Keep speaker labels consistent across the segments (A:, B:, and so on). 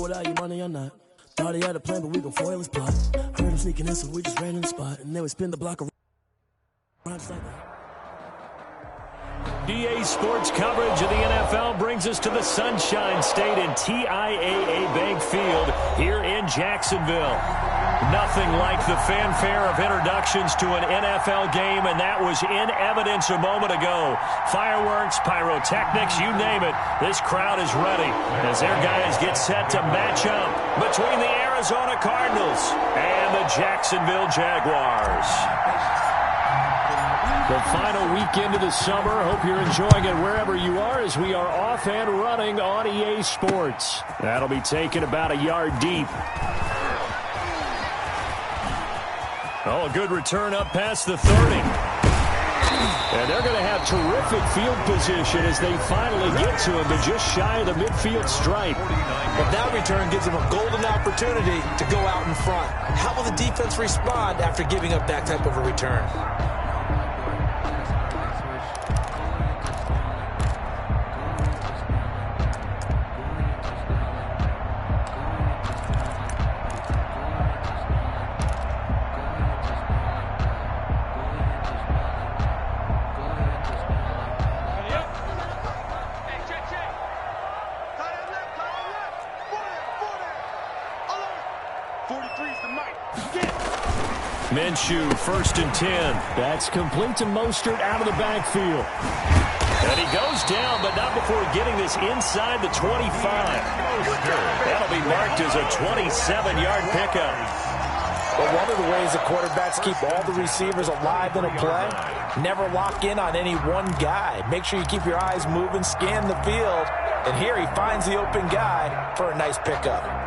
A: without your money or not. Thought he had a plan, but we gon' foil his plot. Heard him sneaking in, so we just ran in the spot. And then we spin the block around just like that.
B: EA Sports coverage of the NFL brings us to the Sunshine State in TIAA Bank Field here in Jacksonville. Nothing like the fanfare of introductions to an NFL game, and that was in evidence a moment ago. Fireworks, pyrotechnics, you name it. This crowd is ready as their guys get set to match up between the Arizona Cardinals and the Jacksonville Jaguars. The final weekend of the summer. Hope you're enjoying it wherever you are as we are off and running on EA Sports. That'll be taken about a yard deep. Oh, a good return up past the 30. And they're going to have terrific field position as they finally get to him to just shy of the midfield stripe.
C: But that return gives them a golden opportunity to go out in front. How will the defense respond after giving up that type of a return?
B: Minshew, 1st and 10. That's complete to Mostert out of the backfield. And he goes down, but not before getting this inside the 25. That'll be marked as a 27-yard pickup.
C: But one of the ways the quarterbacks keep all the receivers alive in a play, never lock in on any one guy. Make sure you keep your eyes moving, scan the field. And here he finds the open guy for a nice pickup.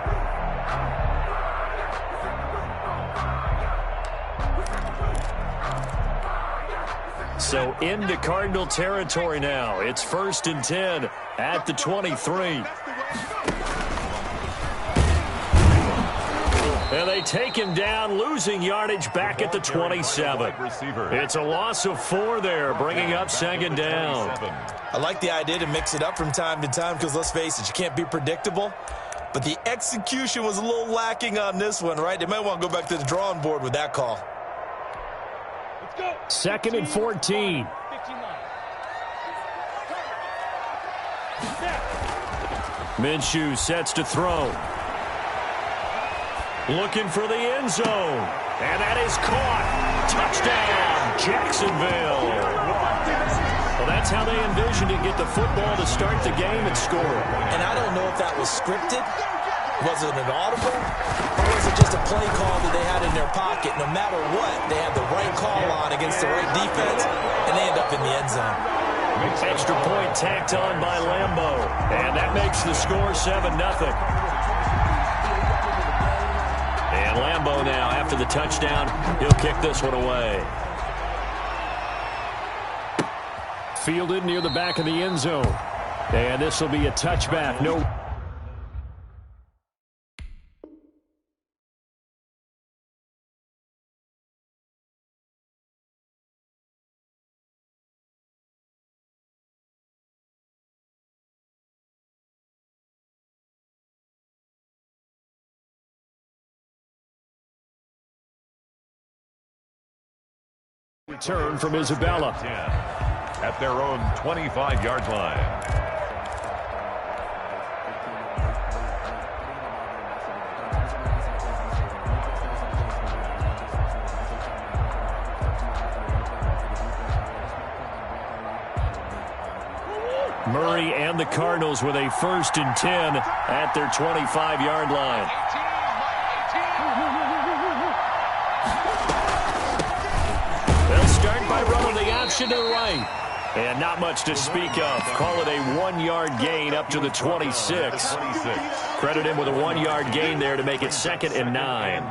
B: So into Cardinal territory now. It's 1st and 10 at the 23. And they take him down, losing yardage back at the 27. It's a loss of 4 there, bringing up 2nd down.
C: I like the idea to mix it up from time to time because, let's face it, you can't be predictable. But the execution was a little lacking on this one, right? They might want to go back to the drawing board with that call.
B: 2nd and 14. Minshew sets to throw. Looking for the end zone. And that is caught. Touchdown, Jacksonville. Well, that's how they envisioned it. Get the football to start the game and score.
C: And I don't know if that was scripted. Was it an audible? Or was it just a play call that they had in their pocket? No matter what, they had the right call on against the right defense, and they end up in the end zone.
B: Extra point tacked on by Lambeau. And that makes the score 7-0. And Lambeau now, after the touchdown, he'll kick this one away. Fielded near the back of the end zone. And this will be a touchback. No. Return from Isabella.
D: At their own 25-yard line.
B: Murray and the Cardinals with a 1st and 10 at their 25-yard line. They'll start by running the option to the right. And not much to speak of. Call it a 1-yard gain up to the 26. Credit him with a 1-yard gain there to make it 2nd and 9.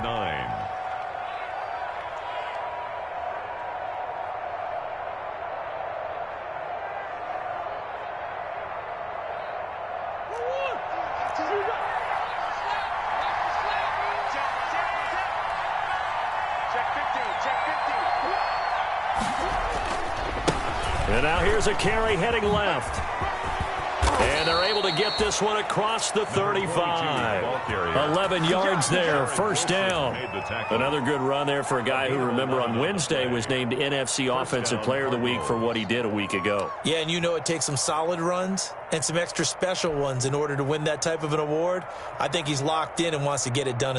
B: And now here's a carry heading left. And they're able to get this one across the 35. 11 yards there, first down. Another good run there for a guy who, remember, on Wednesday was named NFC Offensive Player of the Week for what he did a week ago.
C: Yeah, and you know it takes some solid runs and some extra special ones in order to win that type of an award. I think he's locked in and wants to get it done.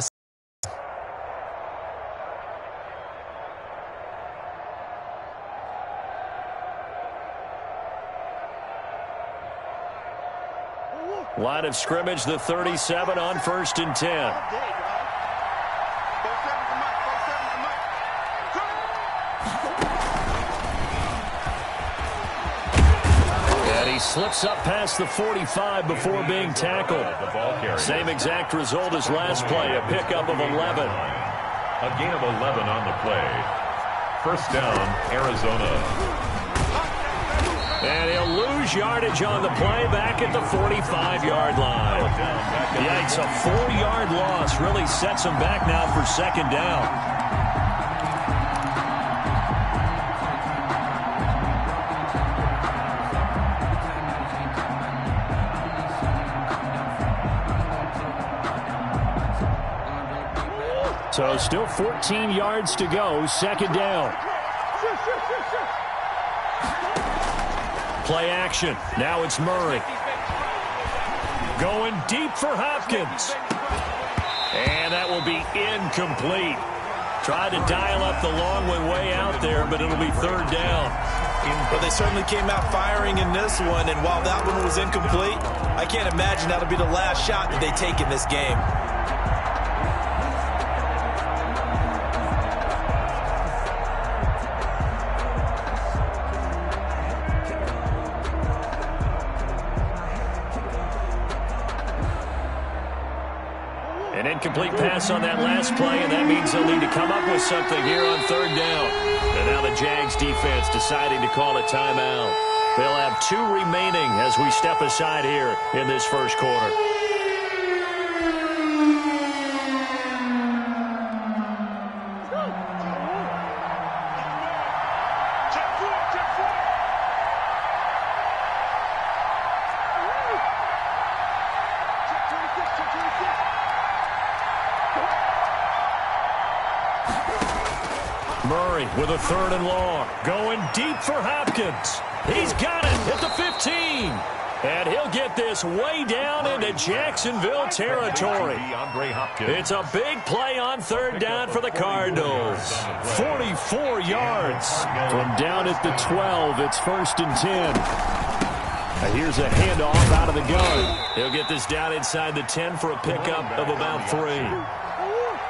B: Line of scrimmage, the 37 on 1st and 10. And he slips up past the 45 before being tackled. Same exact result as last play, a pickup of 11.
D: A gain of 11 on the play. First down, Arizona.
B: And he'll lose yardage on the play back at the 45-yard line. Yikes, a 4-yard loss really sets him back now for second down. So still 14 yards to go, second down. Play action. Now it's Murray. Going deep for Hopkins. And that will be incomplete. Tried to dial up the long one way out there, but it'll be third down.
C: Well, they certainly came out firing in this one, and while that one was incomplete, I can't imagine that'll be the last shot that they take in this game.
B: An incomplete pass on that last play, and that means they'll need to come up with something here on third down. And now the Jags defense deciding to call a timeout. They'll have 2 remaining as we step aside here in this first quarter. Murray with a 3rd and long. Going deep for Hopkins. He's got it at the 15. And he'll get this way down into Jacksonville territory. It's a big play on third down for the Cardinals. 44 yards from down at the 12. It's 1st and 10. Here's a handoff out of the gun. He'll get this down inside the 10 for a pickup of about 3.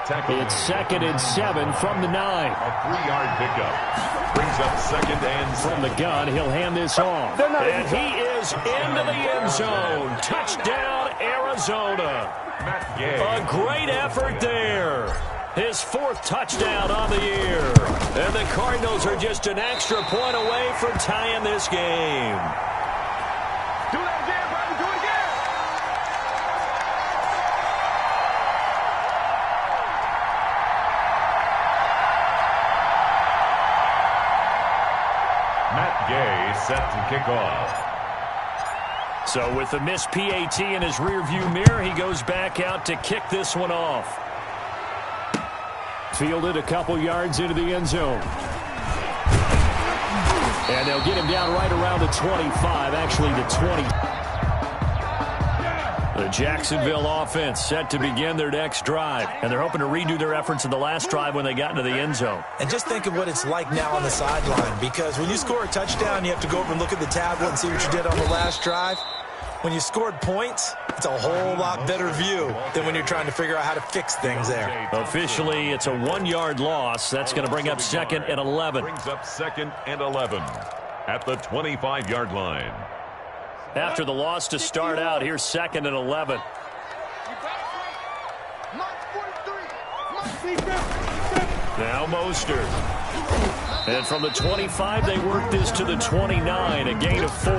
B: It's 2nd and 7 from the 9.
D: A 3-yard pickup. Brings up 2nd and 7.
B: From the gun, he'll hand this off. And he is into the end zone. Touchdown, Arizona.
D: Matt Gay.
B: A great effort there. His 4th touchdown on the year. And the Cardinals are just an extra point away from tying this game.
E: Do that again, Bobby. Do it again.
D: Matt Gay set to kick off.
B: So with the missed PAT in his rearview mirror, he goes back out to kick this one off. Fielded a couple yards into the end zone. And they'll get him down right around the 25, actually the 20. The Jacksonville offense set to begin their next drive, and they're hoping to redo their efforts in the last drive when they got into the end zone.
C: And just think of what it's like now on the sideline, because when you score a touchdown, you have to go over and look at the tablet and see what you did on the last drive. When you scored points, it's a whole lot better view than when you're trying to figure out how to fix things there.
B: Officially, it's a 1-yard loss. That's going to bring up 2nd and 11.
D: Brings up 2nd and 11 at the 25-yard line.
B: After the loss to start out, here's 2nd and 11. Now Mostert. And from the 25, they work this to the 29, a gain of 4.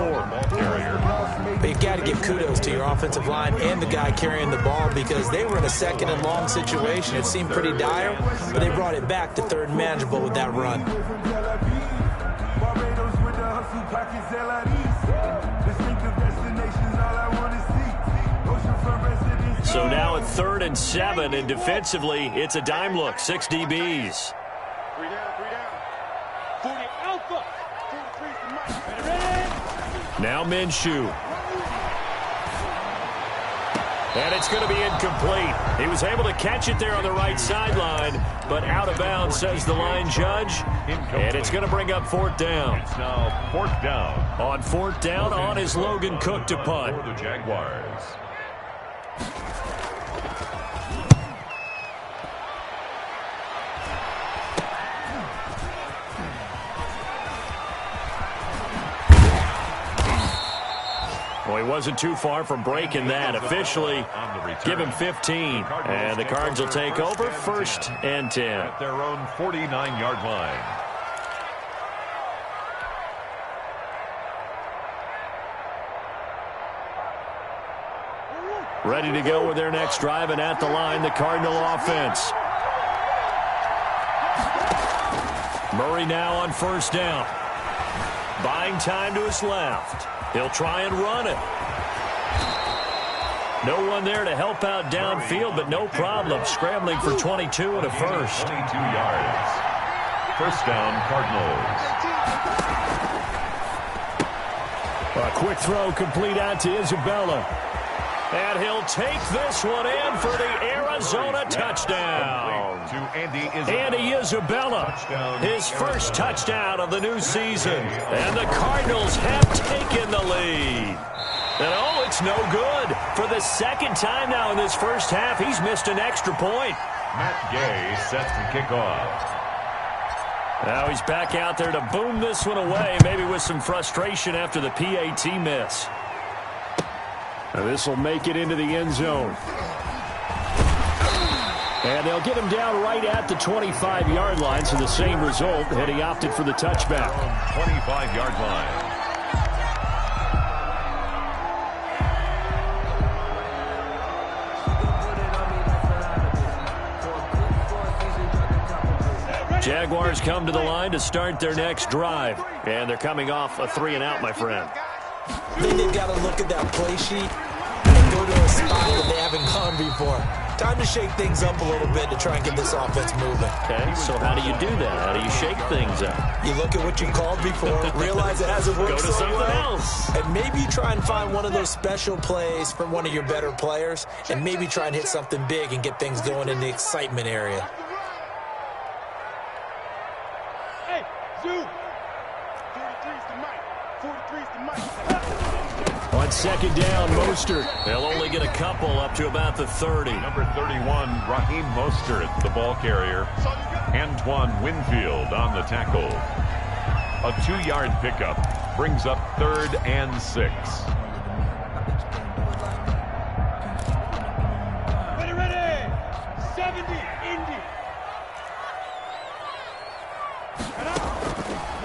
C: But you've got to give kudos to your offensive line and the guy carrying the ball, because they were in a 2nd and long situation. It seemed pretty dire, but they brought it back to 3rd and manageable with that run.
B: So now at 3rd and 7, and defensively, it's a dime look, 6 DBs.
E: 3 down, 3 down. 40 alpha. 43's the mic. Ready?
B: Now Minshew. And it's going to be incomplete. He was able to catch it there on the right sideline, but out of bounds, says the line judge. And it's going to bring up 4th down.
D: It's now 4th down.
B: On 4th down, on is Logan Cook to punt.
D: For the Jaguars.
B: Well, he wasn't too far from breaking that. Officially, give him 15. And the Cards will take over 1st and 10.
D: At their own 49-yard line.
B: Ready to go with their next drive, and at the line, the Cardinal offense. Murray now on 1st down. Buying time to his left. He'll try and run it. No one there to help out downfield, but no problem. Scrambling for 22 and a first.
D: 22 yards. 1st down, Cardinals.
B: A quick throw complete out to Isabella. And he'll take this one in for the Arizona touchdown.
D: To
B: Andy Isabella, his first touchdown of the new season. And the Cardinals have taken the lead. And oh, it's no good. For the 2nd time now in this first half, he's missed an extra point.
D: Matt Gay set to kick off.
B: Now he's back out there to boom this one away, maybe with some frustration after the PAT miss. This will make it into the end zone. And they'll get him down right at the 25-yard line, so the same result, and he opted for the touchback.
D: 25-yard line.
B: Jaguars come to the line to start their next drive. And they're coming off a 3-and-out, my friend.
C: I think they've got to look at that play sheet and go to a spot that they haven't gone before. Time to shake things up a little bit to try and get this offense moving.
B: Okay, so how do you do that? How do you shake things up?
C: You look at what you called before, realize it hasn't worked
B: Go to
C: so
B: something
C: well,
B: else.
C: and maybe you try and find one of those special plays from one of your better players, and maybe try and hit something big and get things going in the excitement area.
E: Hey, Zoo. 43's the mic. 43's the mic.
B: On 2nd down, Mostert. They'll only get a couple up to about the 30.
D: Number 31, Raheem Mostert, the ball carrier. Antoine Winfield on the tackle. A 2-yard pickup brings up 3rd and 6.
E: Ready. 70, Indy.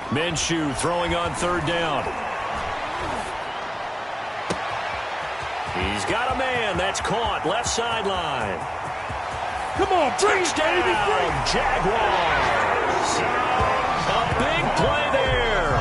B: Minshew throwing on 3rd down. He's got a man. That's caught. Left sideline.
E: Come on,
B: Touchdown, Jaguars. A big play there.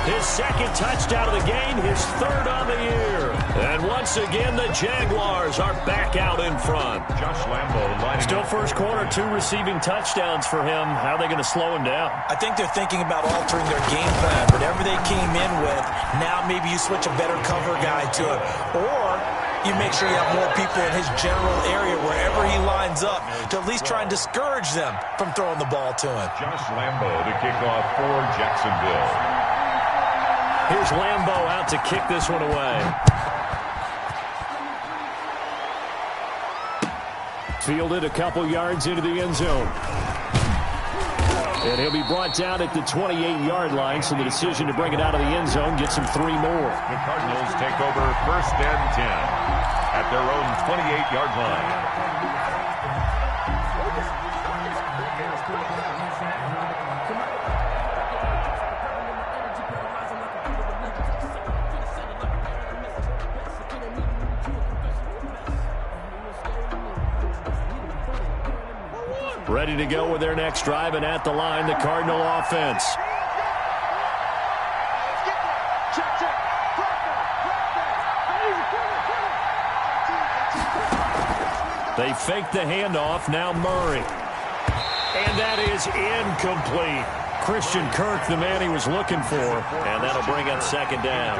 B: His 2nd touchdown of the game, his 3rd on the year. And once again, the Jaguars are back out in front.
D: Josh Lambo lining
B: Still
D: up.
B: first quarter, 2 receiving touchdowns for him. How are they going to slow him down?
C: I think they're thinking about altering their game plan. Whatever they came in with, now maybe you switch a better cover guy to it. Or you make sure you have more people in his general area wherever he lines up to at least try and discourage them from throwing the ball to him.
D: Josh Lambo to kick off for Jacksonville.
B: Here's Lambo out to kick this one away. Fielded a couple yards into the end zone. And he'll be brought down at the 28-yard line, so the decision to bring it out of the end zone gets him 3 more.
D: The Cardinals take over 1st and 10 at their own 28-yard line.
B: Ready to go with their next drive, and at the line, the Cardinal offense. They fake the handoff. Now Murray. And that is incomplete. Christian Kirk, the man he was looking for, and that'll bring up second down.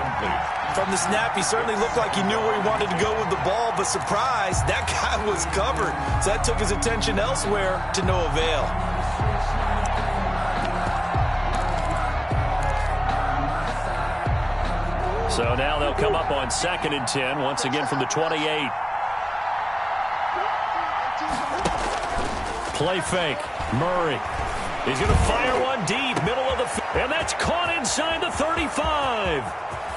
C: From the snap, he certainly looked like he knew where he wanted to go with the ball, but surprise, that guy was covered. So that took his attention elsewhere to no avail.
B: So now they'll come up on 2nd and 10, once again from the 28. Play fake. Murray. He's going to fire one deep, middle of the field. And that's caught inside the 35.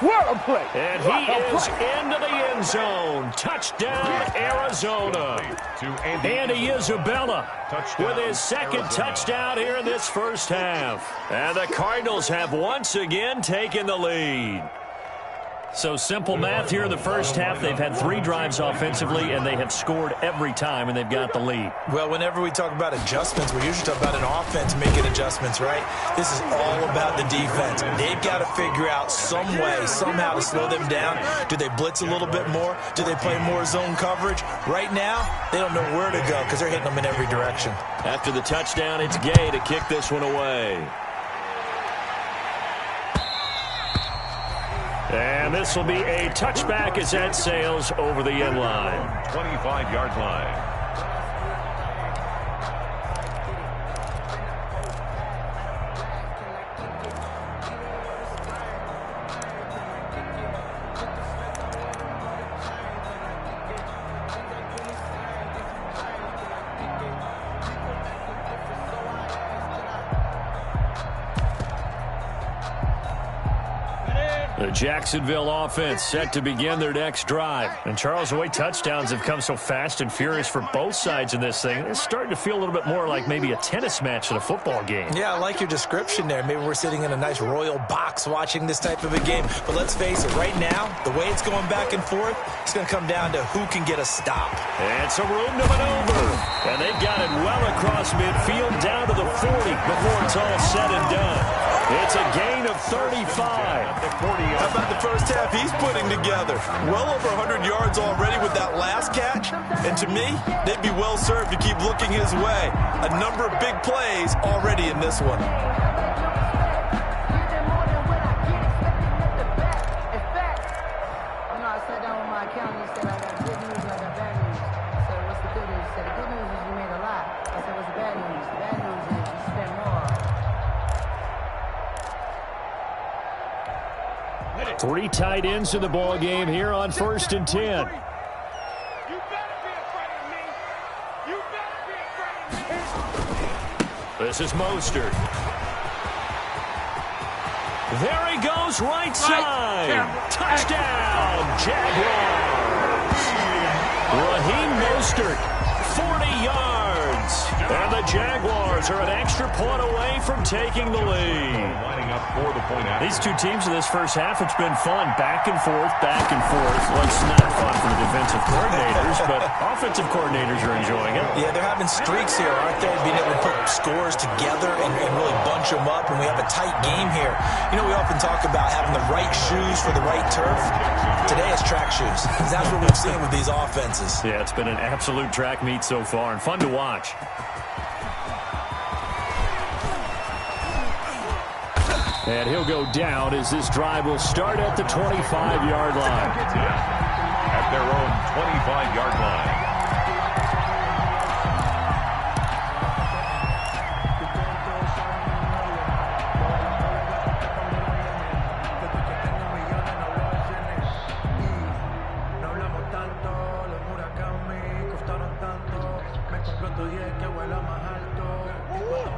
E: What a play.
B: And he is into the end zone. Touchdown, Arizona. Andy Isabella with his second touchdown here in this first half. And the Cardinals have once again taken the lead. So simple math here in the first half. They've had 3 drives offensively, and they have scored every time, and they've got the lead.
C: Well, whenever we talk about adjustments, we usually talk about an offense making adjustments, right? This is all about the defense. They've got to figure out some way, somehow to slow them down. Do they blitz a little bit more? Do they play more zone coverage? Right now, they don't know where to go because they're hitting them in every direction.
B: After the touchdown, it's Gay to kick this one away. And this will be a touchback as that sails over the end line.
D: 25-yard line.
B: The Jacksonville offense set to begin their next drive. And Charles, the way touchdowns have come so fast and furious for both sides in this thing, it's starting to feel a little bit more like maybe a tennis match than a football game.
C: Yeah, I like your description there. Maybe we're sitting in a nice royal box watching this type of a game. But let's face it, right now, the way it's going back and forth, it's going to come down to who can get a stop.
B: And some room to maneuver. And they've got it well across midfield down to the 40 before it's all said and done. It's a gain of 35.
C: How about the first half he's putting together? Well over 100 yards already with that last catch. And to me, they'd be well served to keep looking his way. A number of big plays already in this one.
B: Three tight ends in the ball game here on 1st and 10.
E: You better be afraid of me. You better be afraid of me.
B: This is Mostert. There he goes, right side. Touchdown, Jaguars. Raheem Mostert, 40 yards. And the Jaguars are an extra point away from taking the lead.
D: Lining up for the point after.
B: These two teams in this first half, it's been fun. Back and forth, back and forth. Well, it's not fun for the defensive coordinators, but offensive coordinators are enjoying it.
C: Yeah, they're having streaks here, aren't they? Being able to put scores together and really bunch them up, and we have a tight game here. You know, we often talk about having the right shoes for the right turf. Today it's track shoes. That's what we've seen with these offenses.
B: Yeah, it's been an absolute track meet so far and fun to watch. And he'll go down as this drive will start at the 25-yard line.
D: At their own 25-yard line.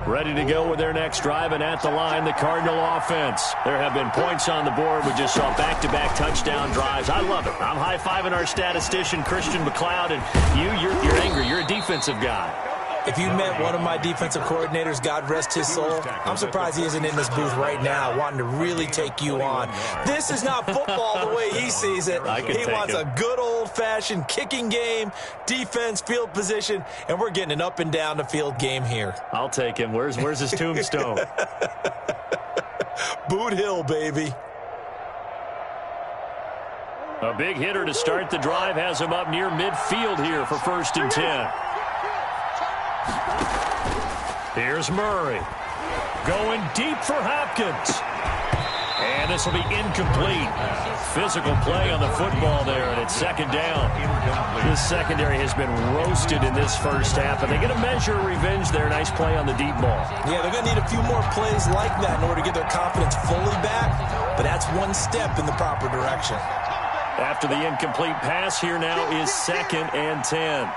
B: Ready to go with their next drive, and at the line, the Cardinal offense. There have been points on the board. We just saw back-to-back touchdown drives. I love it. I'm high-fiving our statistician, Christian McLeod, and you're angry. You're a defensive guy.
C: If you met one of my defensive coordinators, God rest his soul, I'm surprised he isn't in this booth right now wanting to really take you on. This is not football the way he sees it. He wants a good old-fashioned kicking game, defense, field position, and we're getting an up-and-down-the-field game here.
B: I'll take him. Where's his tombstone?
C: Boot Hill, baby.
B: A big hitter to start the drive has him up near midfield here for 1st and 10. Here's Murray. Going deep for Hopkins. And this will be incomplete. Physical play on the football there, and it's 2nd down. This secondary has been roasted in this first half, and they're going to measure revenge there. Nice play on the deep ball.
C: Yeah, they're going to need a few more plays like that in order to get their confidence fully back, but that's one step in the proper direction.
B: After the incomplete pass, here now is 2nd and 10.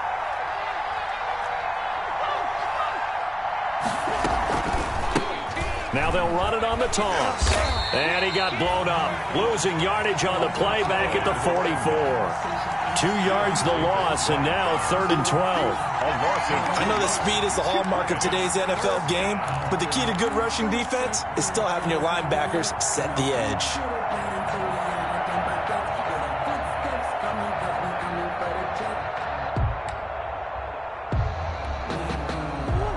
B: Now they'll run it on the toss. And he got blown up. Losing yardage on the play back at the 44. 2 yards the loss, and now 3rd and 12.
C: I know that speed is the hallmark of today's NFL game, but the key to good rushing defense is still having your linebackers set the edge.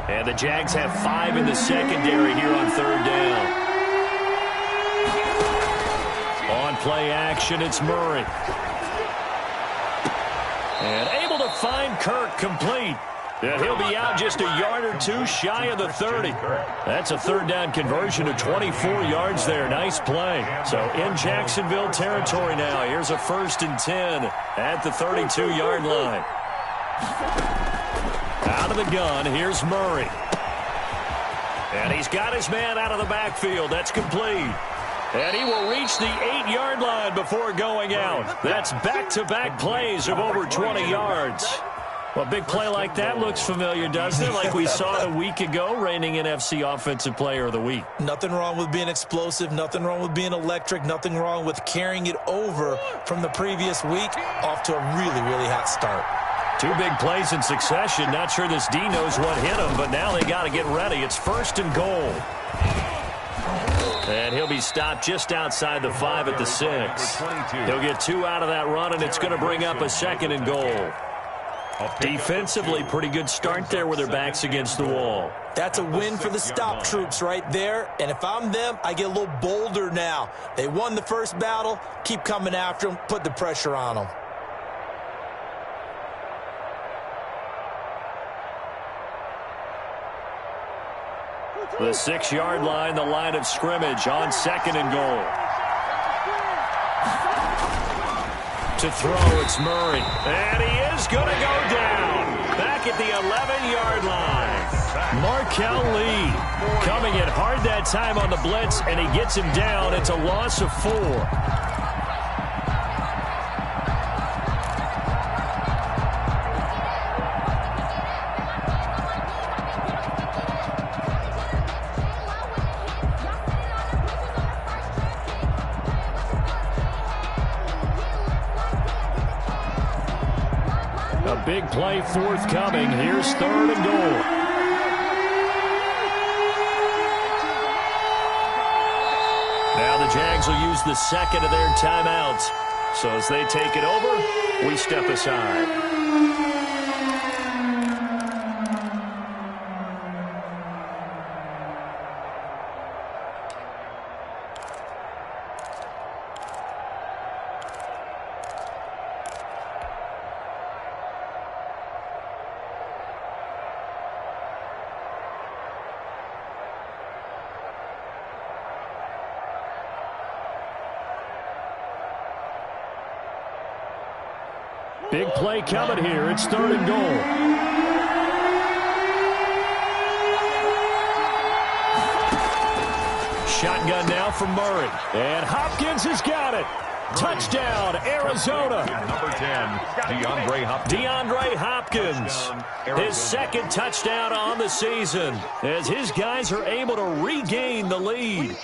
B: And the Jags have 5 in the secondary here on 3rd down. On play action, it's Murray. And able to find Kirk complete. And he'll be out just a yard or 2 shy of the 30. That's a 3rd down conversion of 24 yards there. Nice play. So in Jacksonville territory now. Here's a 1st and 10 at the 32-yard line. Out of the gun, here's Murray. And he's got his man out of the backfield. That's complete. And he will reach the 8-yard line before going out. That's back-to-back plays of over 20 yards. Well, a big play like that looks familiar, doesn't it? Like we saw a week ago, reigning NFC Offensive Player of the Week.
C: Nothing wrong with being explosive. Nothing wrong with being electric. Nothing wrong with carrying it over from the previous week off to a really, really hot start.
B: 2 big plays in succession. Not sure this D knows what hit him, but now they got to get ready. It's 1st and goal. And he'll be stopped just outside the 5 at the 6. He'll get 2 out of that run, and it's going to bring up a 2nd and goal. Defensively, pretty good start there with their backs against the wall.
C: That's a win for the stop troops right there. And if I'm them, I get a little bolder now. They won the first battle. Keep coming after them. Put the pressure on them.
B: The 6-yard line, the line of scrimmage on 2nd and goal. To throw, it's Murray. And he is going to go down. Back at the 11-yard line. Markel Lee coming in hard that time on the blitz, and he gets him down. It's a loss of 4. Big play forthcoming. Here's 3rd and goal. Now the Jags will use the 2nd of their timeouts. So as they take it over, we step aside. Big play coming here. It's 3rd and goal. Shotgun now from Murray. And Hopkins has got it. Touchdown, Arizona.
D: Number 10,
B: DeAndre Hopkins. His 2nd touchdown on the season as his guys are able to regain the lead.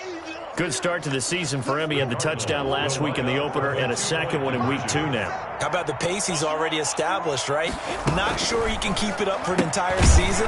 B: Good start to the season for him. He had the touchdown last week in the opener and a 2nd one in week 2 now.
C: How about the pace he's already established, right? Not sure he can keep it up for an entire season,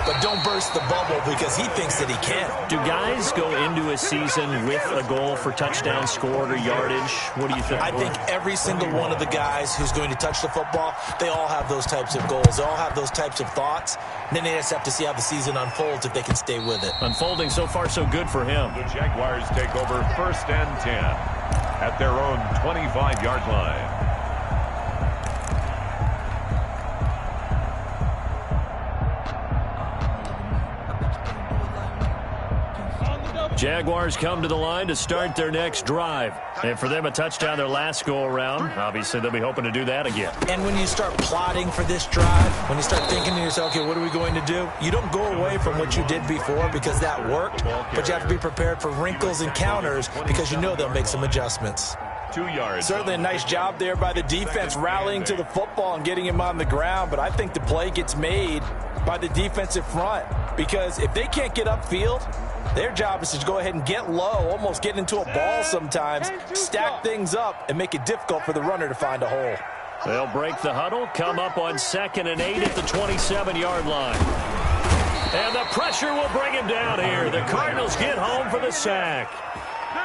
C: but don't burst the bubble because he thinks that he can.
B: Do guys go into a season with a goal for touchdown scored or yardage? What do you think?
C: I think every single one of the guys who's going to touch the football, they all have those types of goals. They all have those types of thoughts. And then they just have to see how the season unfolds if they can stay with it.
B: Unfolding so far so good for him.
D: The Jaguars take over 1st and 10. at their own 25-yard line.
B: Jaguars come to the line to start their next drive. And for them, a touchdown their last go-around. Obviously, they'll be hoping to do that again.
C: And when you start plotting for this drive, when you start thinking to yourself, okay, what are we going to do? You don't go away from what you did before because that worked, but you have to be prepared for wrinkles and counters because you know they'll make some adjustments.
D: 2 yards.
C: Certainly a nice job there by the defense rallying to the football and getting him on the ground, but I think the play gets made by the defensive front because if they can't get upfield, their job is to go ahead and get low, almost get into a ball sometimes, stack things up, and make it difficult for the runner to find a hole.
B: They'll break the huddle, come up on 2nd and 8 at the 27-yard line. And the pressure will bring him down here. The Cardinals get home for the sack.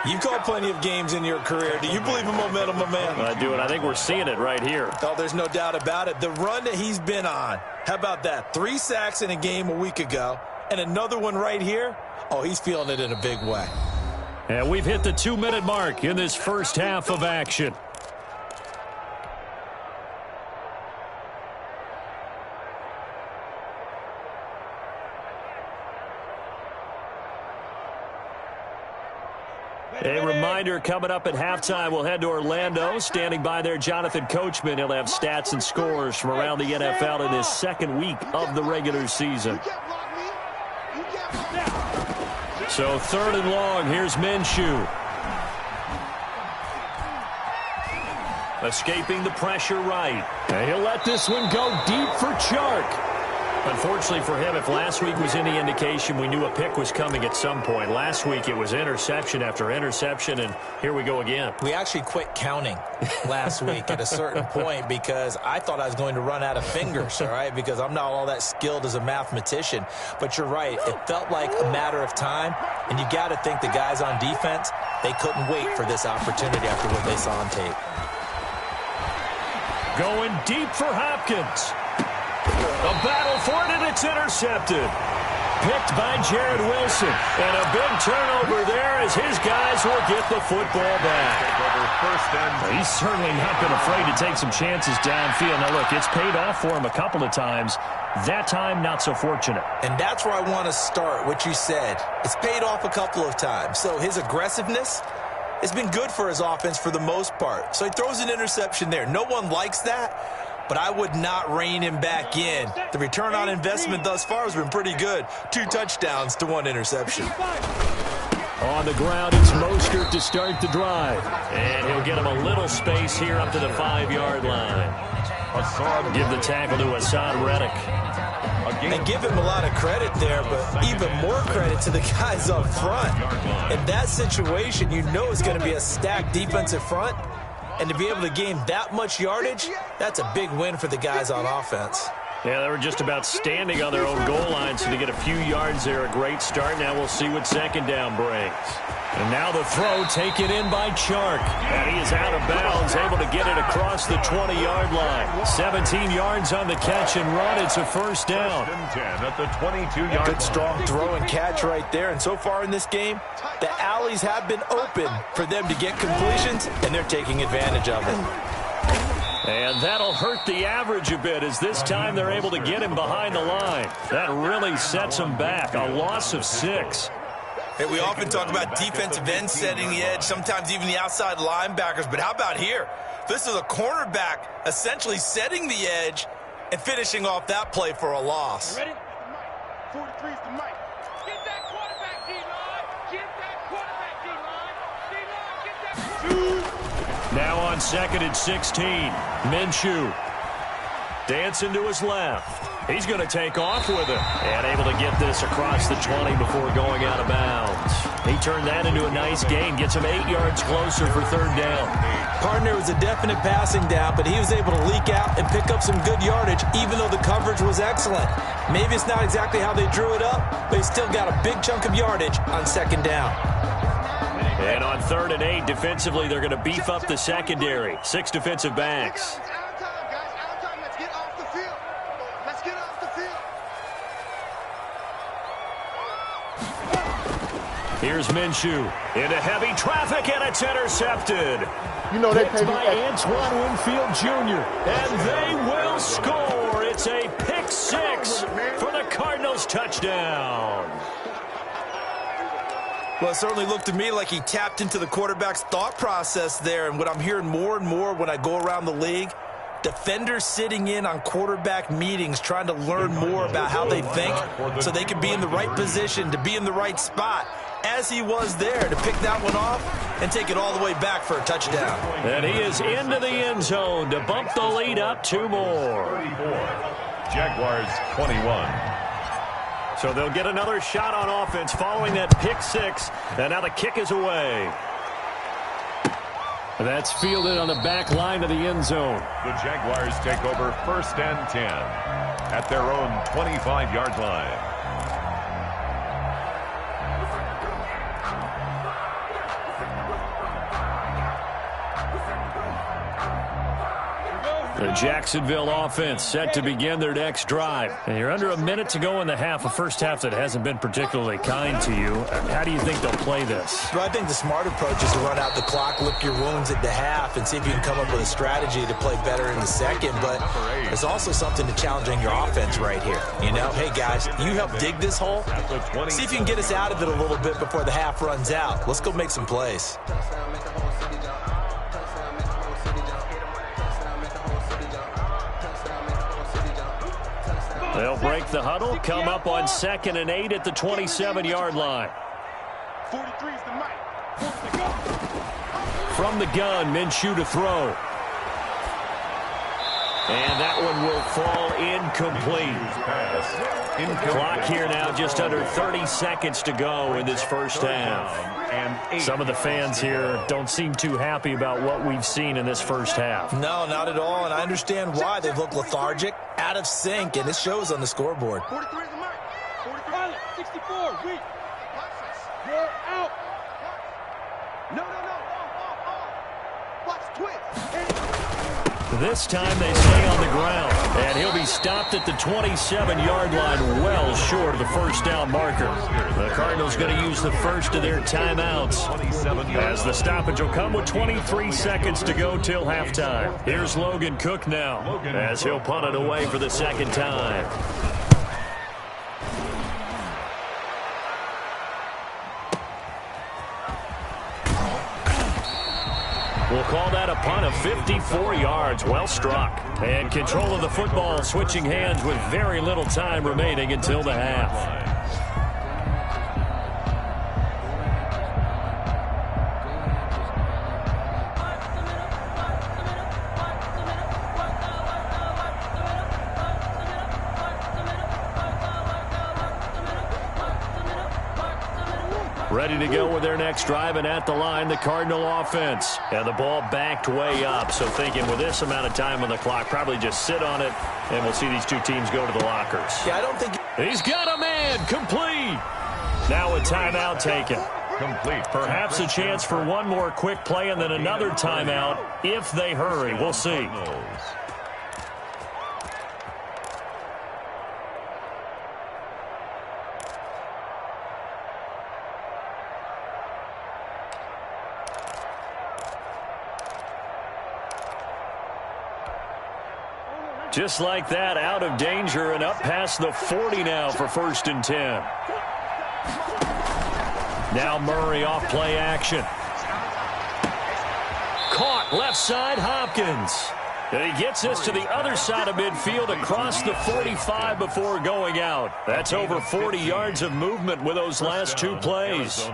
C: You've called plenty of games in your career. Do you believe in momentum, my man?
B: I do, and I think we're seeing it right here.
C: Oh, there's no doubt about it. The run that he's been on, how about that? 3 sacks in a game a week ago, and another one right here. Oh, he's feeling it in a big way.
B: And we've hit the 2-minute mark in this first half of action. A reminder, coming up at halftime, we'll head to Orlando. Standing by there, Jonathan Coachman. He'll have stats and scores from around the NFL in his 2nd week of the regular season. So 3rd and long, here's Minshew. Escaping the pressure right. And he'll let this one go deep for Chark. Unfortunately for him, if last week was any indication, we knew a pick was coming at some point. Last week it was interception after interception, and here we go again.
C: We actually quit counting last week at a certain point because I thought I was going to run out of fingers, all right, because I'm not all that skilled as a mathematician. But you're right, it felt like a matter of time, and you got to think the guys on defense, they couldn't wait for this opportunity after what they saw on tape.
B: Going deep for Hopkins. A battle for it, and it's intercepted. Picked by Jared Wilson. And a big turnover there as his guys will get the football back. He's certainly not been afraid to take some chances downfield. Now, look, it's paid off for him a couple of times. That time, not so fortunate.
C: And that's where I want to start, what you said. It's paid off a couple of times. So his aggressiveness has been good for his offense for the most part. So he throws an interception there. No one likes that. But I would not rein him back in. The return on investment thus far has been pretty good. 2 touchdowns to 1 interception.
B: On the ground, it's Mostert to start the drive. And he'll get him a little space here up to the 5-yard line. Give the tackle to Hassan Reddick.
C: And give him a lot of credit there, but even more credit to the guys up front. In that situation, you know it's going to be a stacked defensive front. And to be able to gain that much yardage, that's a big win for the guys on offense.
B: Yeah, they were just about standing on their own goal line, so to get a few yards there, a great start. Now we'll see what 2nd down brings. And now the throw taken in by Chark. And he is out of bounds, able to get it across the 20-yard line. 17 yards on the catch and run. It's a first down.
D: 10 at the 22-yard line.
C: Good strong throw and catch right there. And so far in this game, the alleys have been open for them to get completions, and they're taking advantage of it.
B: And that'll hurt the average a bit as this time they're able to get him behind the line. That really sets him back. A loss of 6.
C: Hey, we often talk about defensive ends setting the edge, sometimes even the outside linebackers. But how about here? This is a cornerback essentially setting the edge and finishing off that play for a loss.
E: Ready? 43 is the mic. Get that quarterback, D-line. Get that quarterback, D-line. D-line, get that.
B: Now on 2nd and 16, Minshew dancing to his left. He's going to take off with it and able to get this across the 20 before going out of bounds. He turned that into a nice gain, gets him 8 yards closer for 3rd down.
C: Partner was a definite passing down, but he was able to leak out and pick up some good yardage, even though the coverage was excellent. Maybe it's not exactly how they drew it up, but he still got a big chunk of yardage on 2nd down.
B: And on 3rd and 8, defensively, they're going to beef up the secondary. 6 defensive backs. Here's Minshew into heavy traffic, and it's intercepted.
F: You know they pay me
B: by Antoine Winfield Jr., and they will score. It's a pick six for the Cardinals touchdown.
C: Well, it certainly looked to me like he tapped into the quarterback's thought process there. And what I'm hearing more and more when I go around the league, defenders sitting in on quarterback meetings trying to learn more about how they think so they can be in the right position, to be in the right spot, as he was there, to pick that one off and take it all the way back for a touchdown.
B: And he is into the end zone to bump the lead up 2 more.
D: 34. Jaguars 21.
B: So they'll get another shot on offense following that pick six. And now the kick is away. That's fielded on the back line of the end zone.
D: The Jaguars take over 1st and 10 at their own 25-yard line.
B: The Jacksonville offense set to begin their next drive. And you're under a minute to go in the half, a first half that hasn't been particularly kind to you. How do you think they'll play this?
C: Well, I think the smart approach is to run out the clock, lick your wounds at the half, and see if you can come up with a strategy to play better in the second. But there's also something to challenging your offense right here. You know, hey, guys, you help dig this hole. See if you can get us out of it a little bit before the half runs out. Let's go make some plays.
B: They'll break the huddle, come up on 2nd and 8 at the 27-yard line.
E: 43 is the mic.
B: From the gun, Minshew to throw. And that one will fall incomplete. Clock here now, just under 30 seconds to go in this first half. Some of the fans here don't seem too happy about what we've seen in this first half.
C: No, not at all, and I understand why. They've looked lethargic, out of sync, and it shows on the scoreboard.
E: 43 is the mic. 44, 64, weak. You're out. No. Watch twist.
B: This time they stay on the ground, and he'll be stopped at the 27-yard line, well short of the first down marker. The Cardinals going to use the first of their timeouts, as the stoppage will come with 23 seconds to go till halftime. Here's Logan Cook now, as he'll punt it away for the second time. We'll call that a punt of 54 yards. Well struck. And control of the football, switching hands with very little time remaining until the half. Ready to go with their next drive, and at the line, the Cardinal offense. And the ball backed way up, so thinking with this amount of time on the clock, probably just sit on it, and we'll see these two teams go to the lockers.
C: Yeah, I don't think...
B: He's got a man, complete. Now a timeout taken.
D: Complete.
B: Perhaps a chance for one more quick play and then another timeout if they hurry. We'll see. Just like that, out of danger and up past the 40 now for 1st and 10. Now Murray off play action. Caught left side, Hopkins. And he gets us to the other side of midfield across the 45 before going out. That's over 40 yards of movement with those last two plays.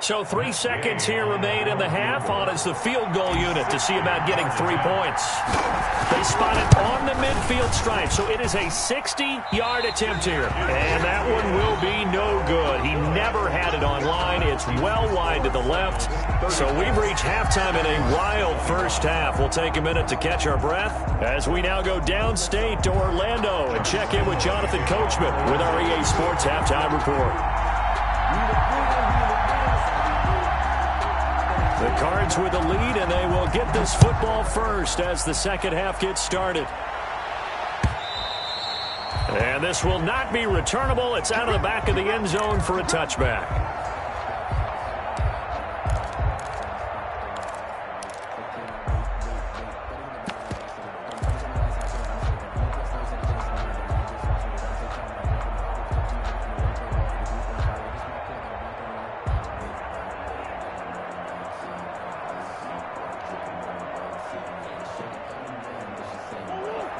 B: So 3 seconds here remain in the half. On is the field goal unit to see about getting 3 points. They spot it on the midfield stripe, so it is a 60-yard attempt here. And that one will be no good. He never had it on line. It's well wide to the left. So we've reached halftime in a wild first half. We'll take a minute to catch our breath as we now go downstate to Orlando and check in with Jonathan Coachman with our EA Sports Halftime Report. The Cards with the lead, and they will get this football first as the second half gets started. And this will not be returnable. It's out of the back of the end zone for a touchback.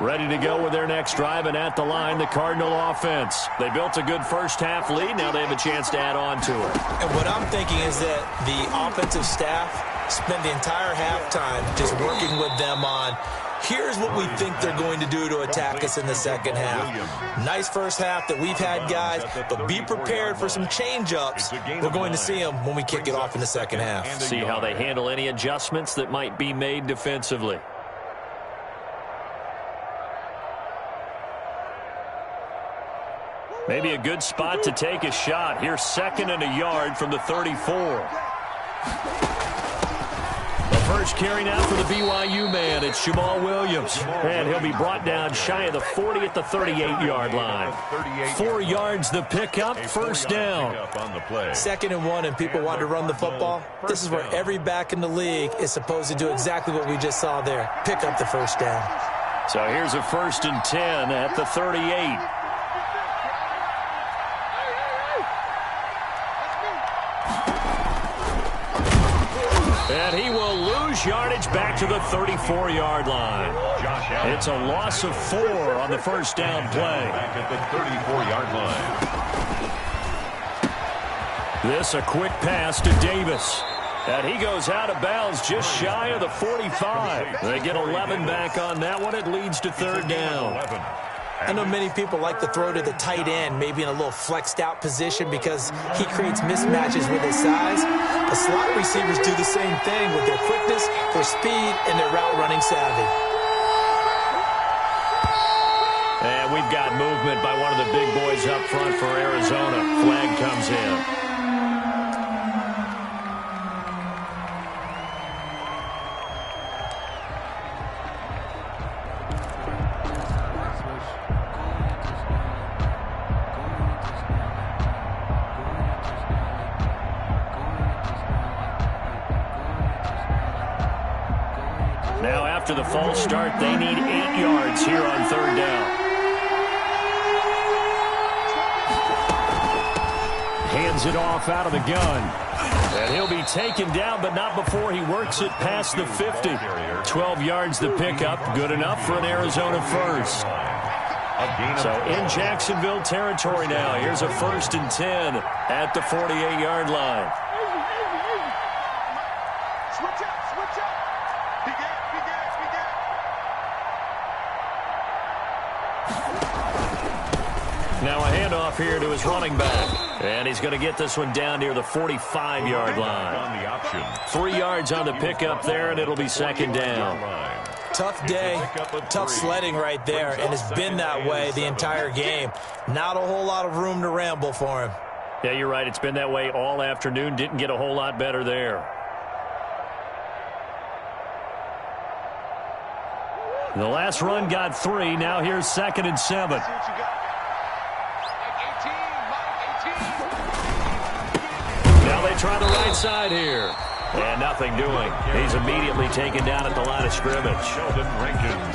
B: Ready to go with their next drive, and at the line, the Cardinal offense. They built a good first-half lead. Now they have a chance to add on to it.
C: And what I'm thinking is that the offensive staff spent the entire halftime just working with them on, here's what we think they're going to do to attack us in the second half. Nice first half that we've had, guys, but be prepared for some change-ups. We're going to see them when we kick it off in the second half.
B: See how they handle any adjustments that might be made defensively. Maybe a good spot to take a shot. Here's 2nd and a yard from the 34. The first carry now for the BYU man. It's Jamal Williams. And he'll be brought down shy of the 40 at the 38-yard line. 4 yards the pickup, first down.
C: 2nd and 1, and people want to run the football. This is where every back in the league is supposed to do exactly what we just saw there. Pick up the first down.
B: So here's a 1st and 10 at the 38. And he will lose yardage back to the 34-yard line. It's a loss of 4 on the first down play.
D: Back at the 34-yard line.
B: This a quick pass to Davis. And he goes out of bounds just shy of the 45. They get 11 back on that one. It leads to 3rd down.
C: I know many people like to throw to the tight end, maybe in a little flexed out position because he creates mismatches with his size. The slot receivers do the same thing with their quickness, their speed, and their route running savvy.
B: And we've got movement by one of the big boys up front for Arizona. Flag comes in. Now after the false start, they need 8 yards here on 3rd down. Hands it off out of the gun. And he'll be taken down, but not before he works it past the 50. 12 yards the pickup, good enough for an Arizona first. So in Jacksonville territory now, here's a 1st and 10 at the 48-yard line. Now a handoff here to his running back. And he's going to get this one down near the 45-yard line. 3 yards on the pickup there, and it'll be 2nd down.
C: Tough day, tough sledding right there, and it's been that way the entire game. Not a whole lot of room to ramble for him.
B: Yeah, you're right. It's been that way all afternoon. Didn't get a whole lot better there. The last run got 3. Now here's 2nd and 7. Now they try the right side here. And nothing doing. He's immediately taken down at the line of scrimmage.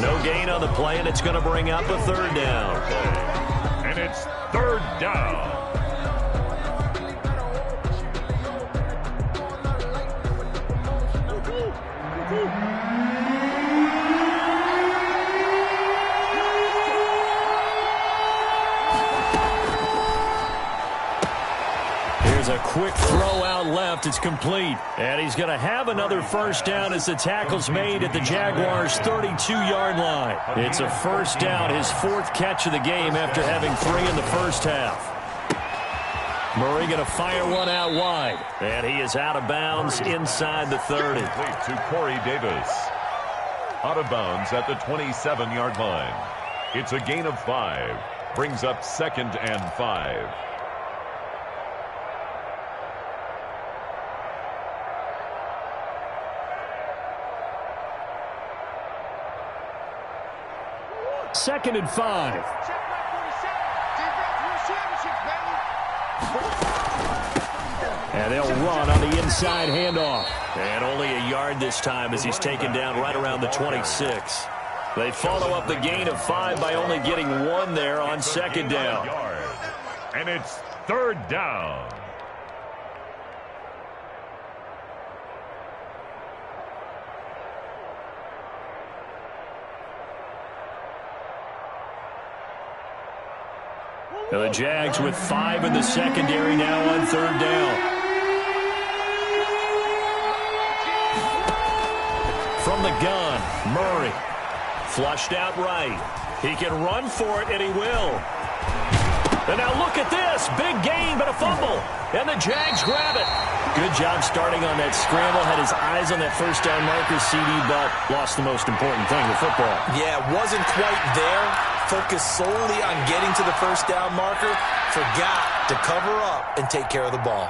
B: No gain on the play, and it's going to bring up a 3rd down.
D: And it's 3rd down.
B: Here's a quick throw out left. It's complete. And he's going to have another first down as the tackle's made at the Jaguars' 32-yard line. It's a first down, his 4th catch of the game after having 3 in the first half. Murray going to fire one out wide. And he is out of bounds inside the 30.
D: Complete to Corey Davis. Out of bounds at the 27-yard line. It's a gain of 5. Brings up 2nd and 5.
B: 2nd and 5. And they'll run on the inside handoff. And only a yard this time as he's taken down right around the 26. They follow up the gain of 5 by only getting 1 there on 2nd down.
D: And it's 3rd down.
B: Now the Jags with 5 in the secondary now on 3rd down. From the gun, Murray. Flushed out right. He can run for it, and he will. And now look at this. Big gain, but a fumble. And the Jags grab it. Good job starting on that scramble. Had his eyes on that first down marker, CD, but lost the most important thing, the football.
C: Yeah, wasn't quite there. Focused solely on getting to the first down marker. Forgot to cover up and take care of the ball.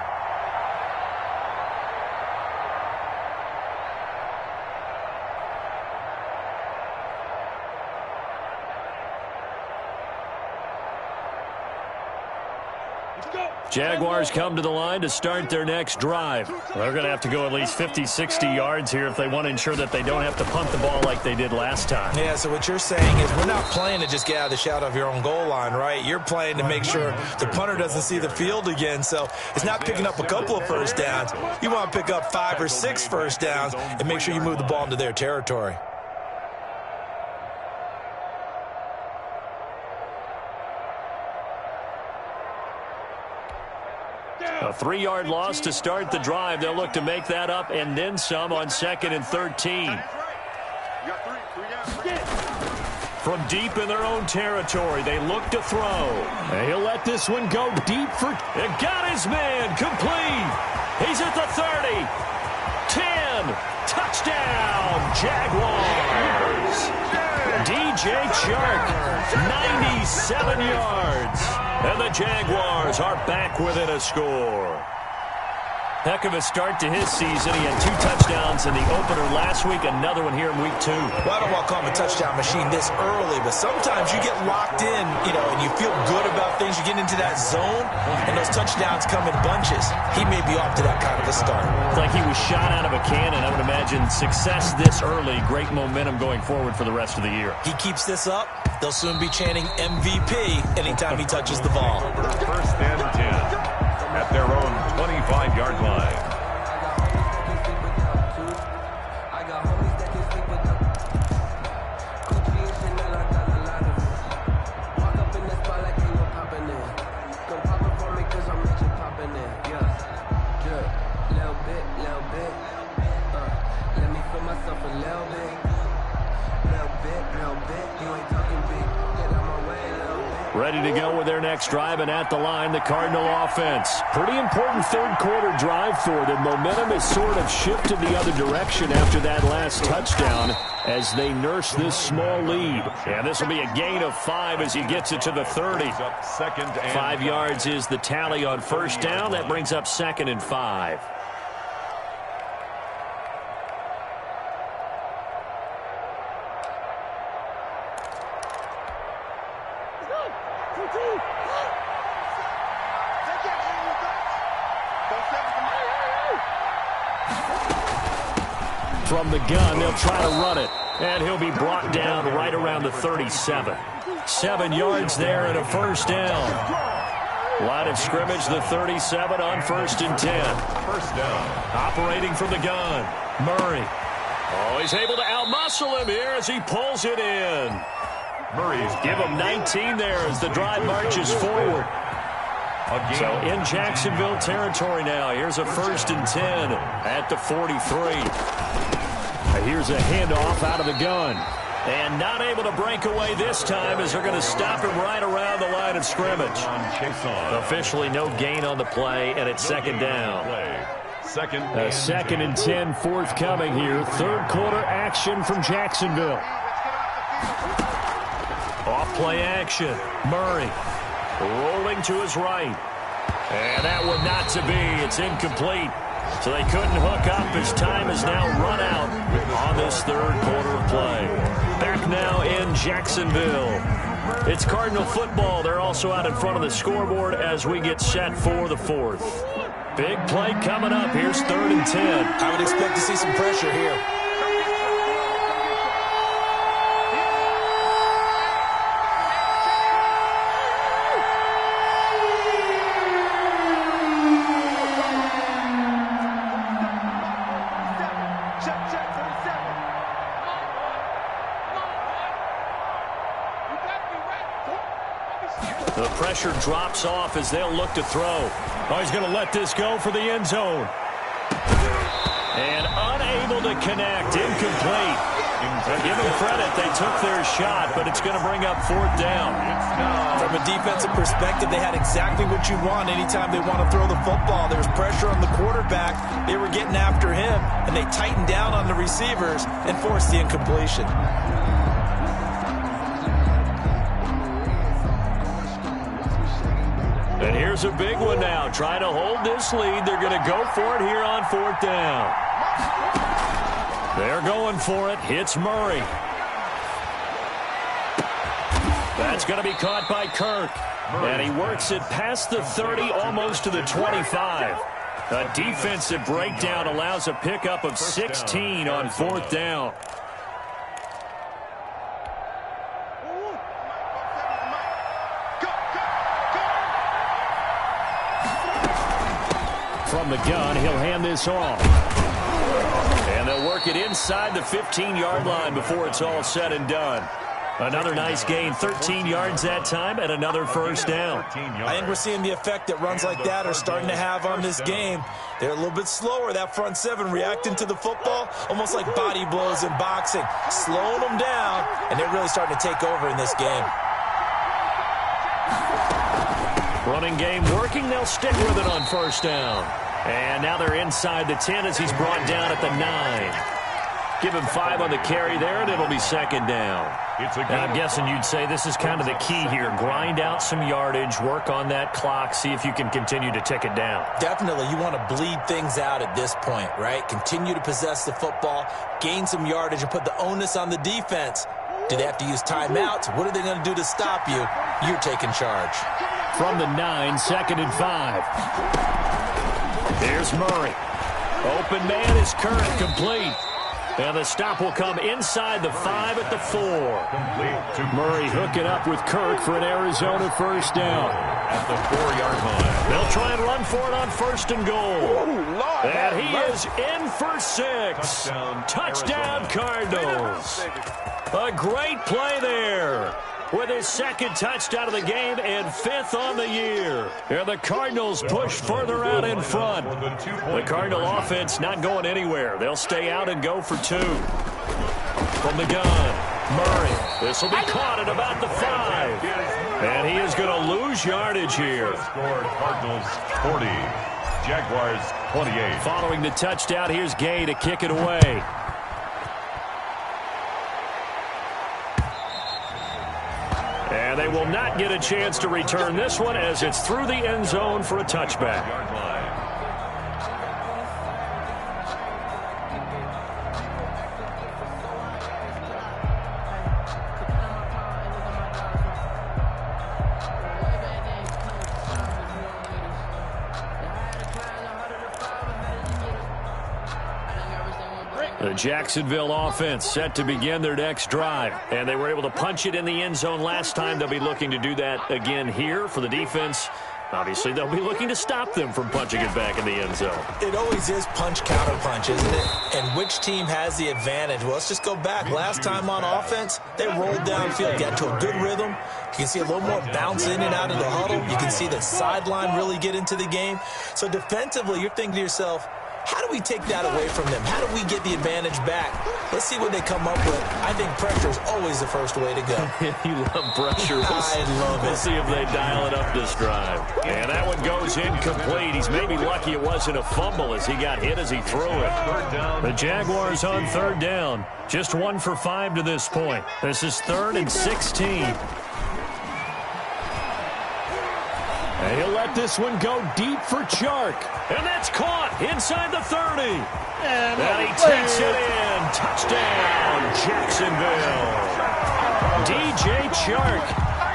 B: Jaguars come to the line to start their next drive. They're going to have to go at least 50, 60 yards here if they want to ensure that they don't have to punt the ball like they did last time.
C: Yeah, so what you're saying is we're not playing to just get out of the shadow of your own goal line, right? You're playing to make sure the punter doesn't see the field again. So it's not picking up a couple of first downs. You want to pick up 5 or 6 first downs and make sure you move the ball into their territory.
B: A 3-yard loss to start the drive. They'll look to make that up and then some on 2nd and 13. From deep in their own territory, they look to throw. And he'll let this one go deep for... And got his man complete. He's at the 30. 10. Touchdown, Jaguars. DJ Chark, 97 yards. And the Jaguars are back within a score. Heck of a start to his season. He had 2 touchdowns in the opener last week, another one here in week 2.
C: Well, I don't want to call him a touchdown machine this early, but sometimes you get locked in, and you feel good about things. You get into that zone, and those touchdowns come in bunches. He may be off to that kind of a start.
B: It's like he was shot out of a cannon. I would imagine success this early, great momentum going forward for the rest of the year.
C: He keeps this up, they'll soon be chanting MVP anytime he touches the ball.
D: 1st and 10 at their own 25-yard line.
B: Ready to go with their next drive, and at the line, the Cardinal offense. Pretty important 3rd quarter drive for them. Momentum has sort of shifted the other direction after that last touchdown as they nurse this small lead. And this will be a gain of 5 as he gets it to the 30. 5 yards is the tally on 1st down. That brings up 2nd and 5. From the gun, they'll try to run it. And he'll be brought down right around the 37. 7 yards there and a 1st down. Line of scrimmage, the 37 on 1st and 10.
D: 1st down.
B: Operating from the gun, Murray. Oh, he's able to outmuscle him here as he pulls it in.
D: Murray's
B: give him 19 there as the drive marches forward. So in Jacksonville territory now. Here's a 1st and 10 at the 43. Here's a handoff out of the gun. And not able to break away this time as they're going to stop him right around the line of scrimmage. Officially no gain on the play, and it's 2nd down. 2nd and 10 forthcoming here. 3rd quarter action from Jacksonville. Off play action. Murray rolling to his right. And that one not to be. It's incomplete. So they couldn't hook up as time is now run out on this 3rd quarter of play. Back now in Jacksonville. It's Cardinal football. They're also out in front of the scoreboard as we get set for the fourth. Big play coming up. Here's 3rd and 10.
C: I would expect to see some pressure here.
B: The pressure drops off as they'll look to throw. Oh, he's going to let this go for the end zone. And unable to connect. Incomplete. Give them credit. They took their shot, but it's going to bring up 4th down.
C: From a defensive perspective, they had exactly what you want anytime they want to throw the football. There was pressure on the quarterback. They were getting after him, and they tightened down on the receivers and forced the incompletion.
B: And here's a big one now. Trying to hold this lead. They're going to go for it here on 4th down. They're going for it. Hits Murray. That's going to be caught by Kirk. And he works it past the 30, almost to the 25. A defensive breakdown allows a pickup of 16 on 4th down. From the gun, he'll hand this off. And they'll work it inside the 15-yard line before it's all said and done. Another nice gain, 13 yards that time, and another 1st down.
C: I think we're seeing the effect that runs like that are starting to have on this game. They're a little bit slower, that front 7, reacting to the football, almost like body blows in boxing, slowing them down, and they're really starting to take over in this game.
B: Running game working. They'll stick with it on 1st down. And now they're inside the 10 as he's brought down at the 9. Give him 5 on the carry there, and it'll be 2nd down. And I'm guessing you'd say this is kind of the key here. Grind out some yardage, work on that clock, see if you can continue to tick it down.
C: Definitely. You want to bleed things out at this point, right? Continue to possess the football, gain some yardage, and put the onus on the defense. Do they have to use timeouts? What are they going to do to stop you? You're taking charge.
B: From the 9, 2nd and 5. Here's Murray. Open man is Kirk, complete. And the stop will come inside the 5 at the 4. Murray hooking up with Kirk for an Arizona 1st down.
D: At the 4-yard line.
B: They'll try and run for it on 1st and goal. And he is in for 6. Touchdown Cardinals. A great play there. With his 2nd touchdown of the game and 5th on the year. And the Cardinals push further out in front. The Cardinal offense not going anywhere. They'll stay out and go for 2. From the gun, Murray. This will be caught at about the 5. And he is going to lose yardage here.
D: Score Cardinals 40, Jaguars 28.
B: Following the touchdown, here's Gay to kick it away. And they will not get a chance to return this one as it's through the end zone for a touchback. The Jacksonville offense set to begin their next drive. And they were able to punch it in the end zone last time. They'll be looking to do that again here for the defense. Obviously, they'll be looking to stop them from punching it back in the end zone.
C: It always is punch, counter punch, isn't it? And which team has the advantage? Well, let's just go back. Last time on offense, they rolled downfield, got to a good rhythm. You can see a little more bounce in and out of the huddle. You can see the sideline really get into the game. So defensively, you're thinking to yourself, how do we take that away from them? How do we get the advantage back? Let's see what they come up with. I think pressure is always the first way to go.
B: You love pressure.
C: I love it.
B: We'll see if they dial it up this drive. And that one goes incomplete. He's maybe lucky it wasn't a fumble as he got hit as he threw it. The Jaguars on 3rd down. Just 1 for 5 to this point. This is 3rd and 16. And he'll let this one go deep for Chark. And that's caught inside the 30. And he takes it in. Touchdown, Jacksonville. DJ Chark,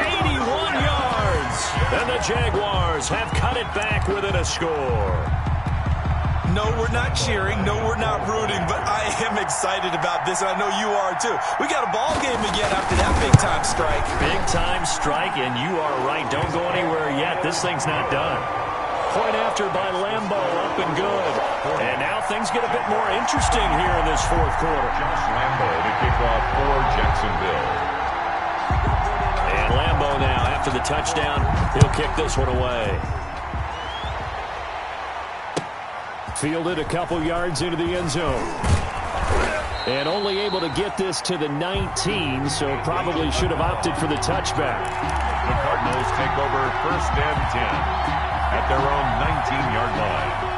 B: 81 yards. And the Jaguars have cut it back within a score.
F: No, we're not cheering. No, we're not rooting, but I am excited about this, and I know you are too. We got a ball game again after that big-time strike.
B: Big-time strike, and you are right. Don't go anywhere yet. This thing's not done. Point after by Lambo, up and good. And now things get a bit more interesting here in this fourth quarter.
D: Josh Lambo to kick off for Jacksonville.
B: And Lambo now, after the touchdown, he'll kick this one away. Fielded a couple yards into the end zone. And only able to get this to the 19, so probably should have opted for the touchback.
D: The Cardinals take over 1st and 10 at their own 19-yard line.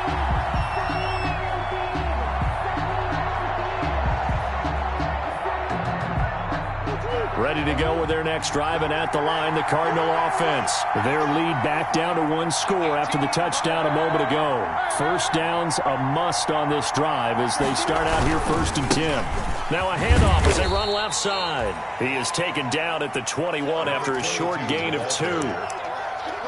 B: Ready to go with their next drive, and at the line, the Cardinal offense. Their lead back down to 1 score after the touchdown a moment ago. First down's a must on this drive as they start out here 1st and 10. Now a handoff as they run left side. He is taken down at the 21 after a short gain of 2.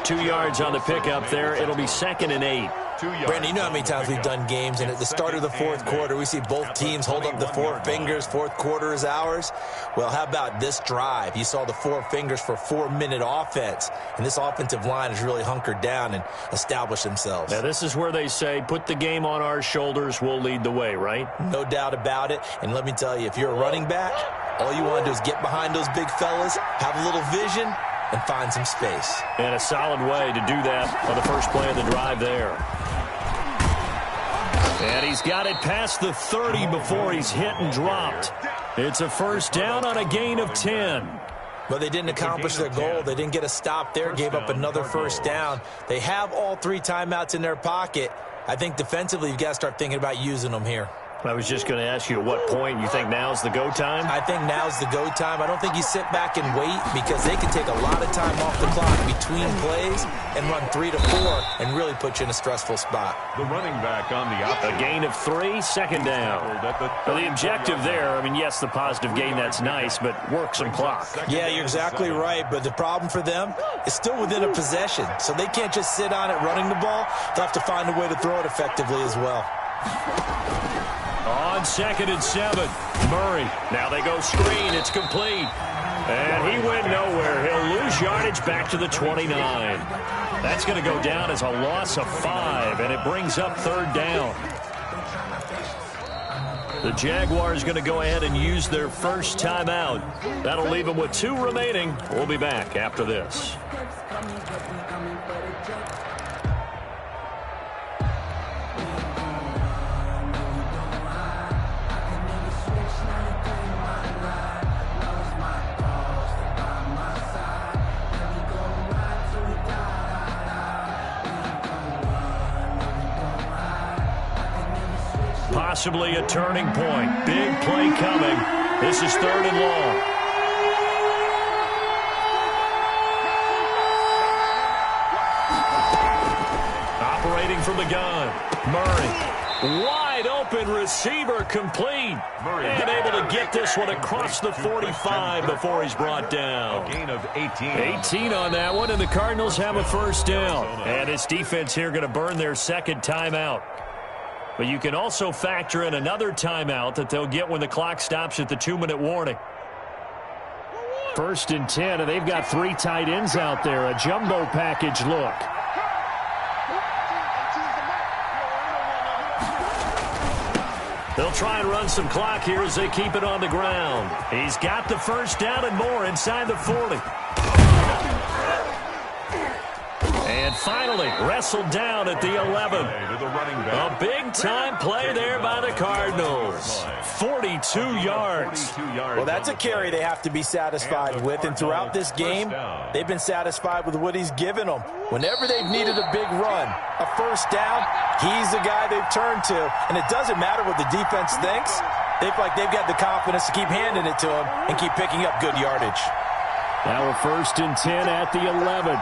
B: 2 yards on the pickup there. It'll be 2nd and 8.
F: Brandon, you know how many times we've done games, and at the start of the fourth quarter, we see both teams hold up the 4 fingers, fourth quarter is ours. Well, how about this drive? You saw the 4 fingers for 4-minute offense, and this offensive line has really hunkered down and established themselves.
B: Now, this is where they say, put the game on our shoulders, we'll lead the way, right?
F: No doubt about it, and let me tell you, if you're a running back, all you want to do is get behind those big fellas, have a little vision, and find some space.
B: And a solid way to do that on the first play of the drive there. And he's got it past the 30 before he's hit and dropped. It's a first down on a gain of 10.
F: But they didn't accomplish their goal. They didn't get a stop there, gave up another first down. They have all 3 timeouts in their pocket. I think defensively, you've got to start thinking about using them here.
B: I was just going to ask you at what point you think now's the go time?
F: I think now's the go time. I don't think you sit back and wait because they can take a lot of time off the clock between plays and run 3 to 4 and really put you in a stressful spot.
D: The running back on the option.
B: A gain of 3, 2nd down. Well, the objective there, I mean, yes, the positive gain, that's nice, but work some clock.
F: Yeah, you're exactly right, but the problem for them is still within a possession, so they can't just sit on it running the ball. They'll have to find a way to throw it effectively as well.
B: On 2nd and 7, Murray. Now they go screen. It's complete. And he went nowhere. He'll lose yardage back to the 29. That's going to go down as a loss of 5, and it brings up 3rd down. The Jaguars going to go ahead and use their first timeout. That'll leave them with 2 remaining. We'll be back after this. Possibly a turning point. Big play coming. This is 3rd and long. Operating from the gun. Murray. Wide open receiver complete. And able to get this one across the 45 before he's brought down.
D: A gain of 18.
B: 18 on that one, and the Cardinals have a first down. And this defense here going to burn their 2nd timeout. But you can also factor in another timeout that they'll get when the clock stops at the 2-minute warning. 1st and 10, and they've got 3 tight ends out there. A jumbo package look. They'll try and run some clock here as they keep it on the ground. He's got the first down and more inside the 40. And finally, wrestled down at the 11. A big-time play there by the Cardinals. 42 yards.
C: Well, that's a carry they have to be satisfied with. And throughout this game, they've been satisfied with what he's given them. Whenever they've needed a big run, a first down, he's the guy they've turned to. And it doesn't matter what the defense thinks. They feel like they've got the confidence to keep handing it to him and keep picking up good yardage.
B: Now a 1st and 10 at the 11.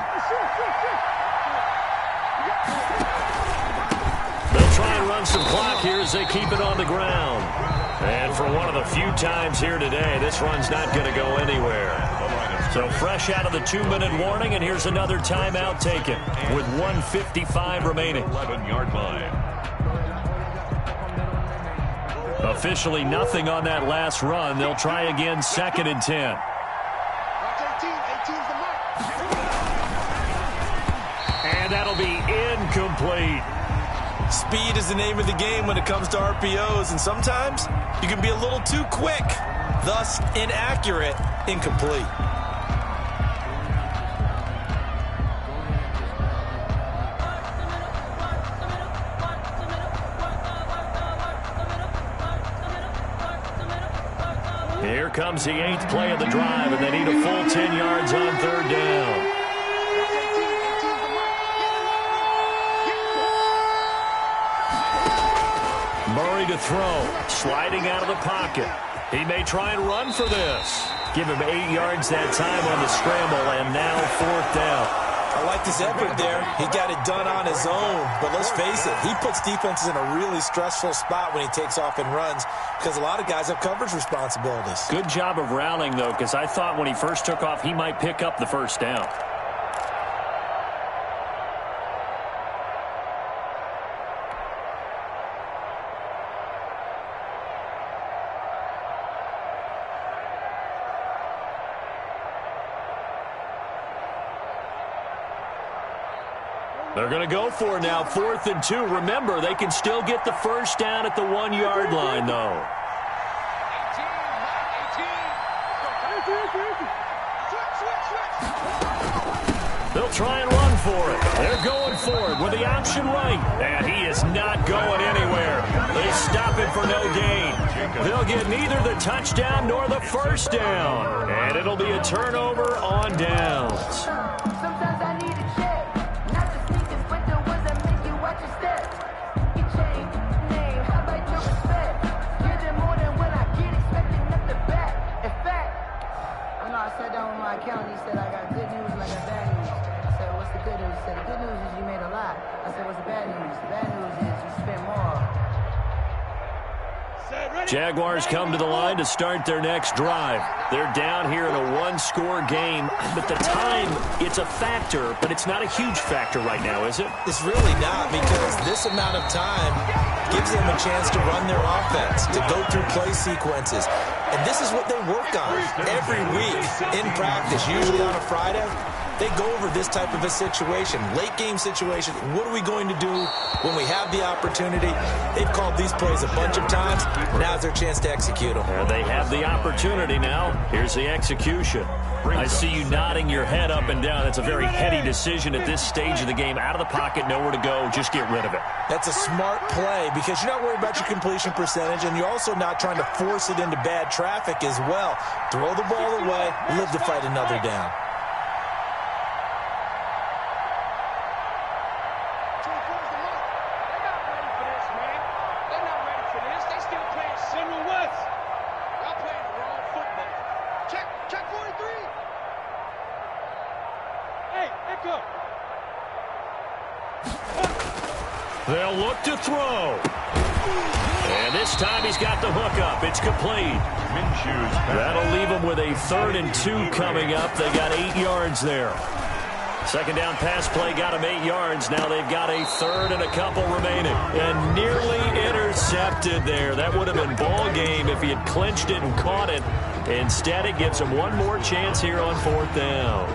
B: They'll try and run some clock here as they keep it on the ground. And for one of the few times here today, this run's not going to go anywhere. So fresh out of the 2-minute warning, and here's another timeout taken with 1:55 remaining.
D: 11-yard line.
B: Officially nothing on that last run. They'll try again, 2nd and 10. And that'll be incomplete.
F: Speed is the name of the game when it comes to RPOs, and sometimes you can be a little too quick, thus inaccurate, incomplete.
B: Here comes the 8th play of the drive, and they need a full 10 yards on 3rd down. Murray to throw, sliding out of the pocket. He may try and run for this. Give him 8 yards that time on the scramble, and now 4th down.
F: I like his effort there. He got it done on his own, but let's face it, he puts defenses in a really stressful spot when he takes off and runs because a lot of guys have coverage responsibilities.
B: Good job of rallying, though, because I thought when he first took off, he might pick up the 1st down. They're going to go for it now, 4th and 2. Remember, they can still get the 1st down at the 1-yard line, though. They'll try and run for it. They're going for it with the option right. And he is not going anywhere. They stop him for no gain. They'll get neither the touchdown nor the 1st down. And it'll be a turnover on downs.
G: He said, I got good news and I got bad news. I said, what's the good news? He said, the good news is you made a lot. I said, what's the bad news? The bad news is you spent more.
B: Jaguars come to the line to start their next drive. They're down here in a 1-score game, but the time, it's a factor, but it's not a huge factor right now, is it?
F: It's really not, because this amount of time gives them a chance to run their offense, to go through play sequences. And this is what they work on every week in practice, usually on a Friday. They go over this type of a situation, late game situation. What are we going to do when we have the opportunity? They've called these plays a bunch of times. Now's their chance to execute them.
B: They have the opportunity now. Here's the execution. I see you nodding your head up and down. That's a very heady decision at this stage of the game. Out of the pocket, nowhere to go. Just get rid of it.
F: That's a smart play because you're not worried about your completion percentage, and you're also not trying to force it into bad traffic as well. Throw the ball away, live to fight another down.
B: They'll look to throw. And this time he's got the hook up. It's complete. That'll leave him with a 3rd and 2 coming up. They got 8 yards there. 2nd down pass play got him 8 yards. Now they've got a 3rd and a couple remaining. And nearly intercepted there. That would have been ball game if he had clinched it and caught it. Instead, it gives him one more chance here on 4th down.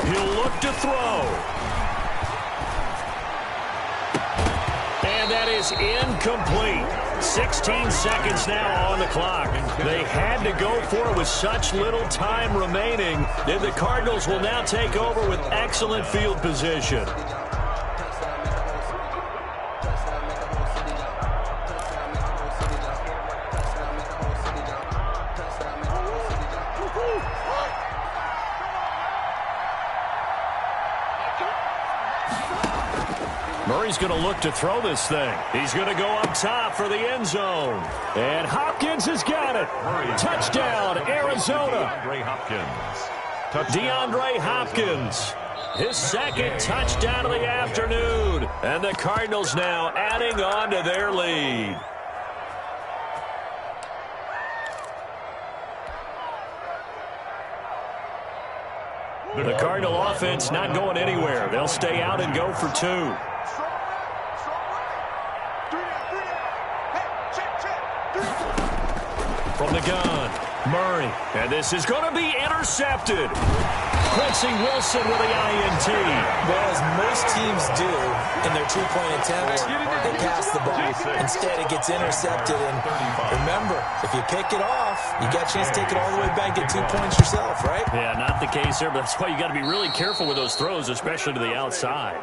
B: He'll look to throw. And that is incomplete. 16 seconds now on the clock. They had to go for it with such little time remaining. And the Cardinals will now take over with excellent field position. Murray's going to look to throw this thing. He's going to go up top for the end zone. And Hopkins has got it. Touchdown, Arizona. DeAndre Hopkins. His second touchdown of the afternoon. And the Cardinals now adding on to their lead. The Cardinal offense not going anywhere. They'll stay out and go for 2. From the gun, Murray. And this is going to be intercepted. Quincy Wilson with the INT.
F: Well, as most teams do in their two-point attempt, they pass the ball. Instead, it gets intercepted. And remember, if you pick it off, you got a chance to take it all the way back, get 2 points yourself, right?
B: Yeah, not the case there, but that's why you got to be really careful with those throws, especially to the outside.